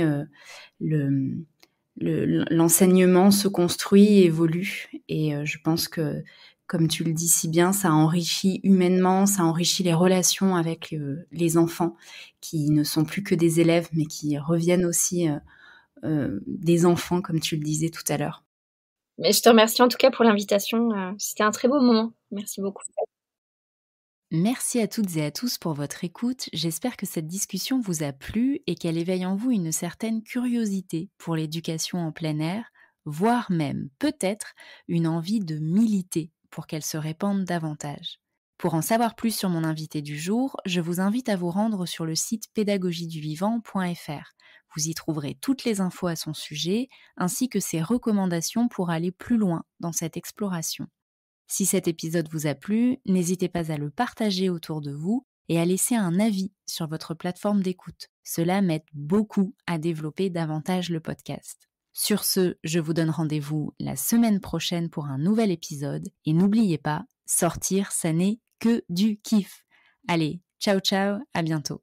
le l'enseignement se construit et évolue et je pense que, comme tu le dis si bien, ça enrichit humainement, ça enrichit les relations avec, les enfants qui ne sont plus que des élèves, mais qui reviennent aussi, des enfants comme tu le disais tout à l'heure. Mais je te remercie en tout cas pour l'invitation, c'était un très beau moment. Merci beaucoup. Merci à toutes et à tous pour votre écoute. J'espère que cette discussion vous a plu et qu'elle éveille en vous une certaine curiosité pour l'éducation en plein air, voire même, peut-être, une envie de militer pour qu'elle se répande davantage. Pour en savoir plus sur mon invité du jour, je vous invite à vous rendre sur le site pédagogieduvivant.fr. Vous y trouverez toutes les infos à son sujet, ainsi que ses recommandations pour aller plus loin dans cette exploration. Si cet épisode vous a plu, n'hésitez pas à le partager autour de vous et à laisser un avis sur votre plateforme d'écoute. Cela m'aide beaucoup à développer davantage le podcast. Sur ce, je vous donne rendez-vous la semaine prochaine pour un nouvel épisode et n'oubliez pas, sortir, ça n'est que du kiff. Allez, ciao ciao, à bientôt.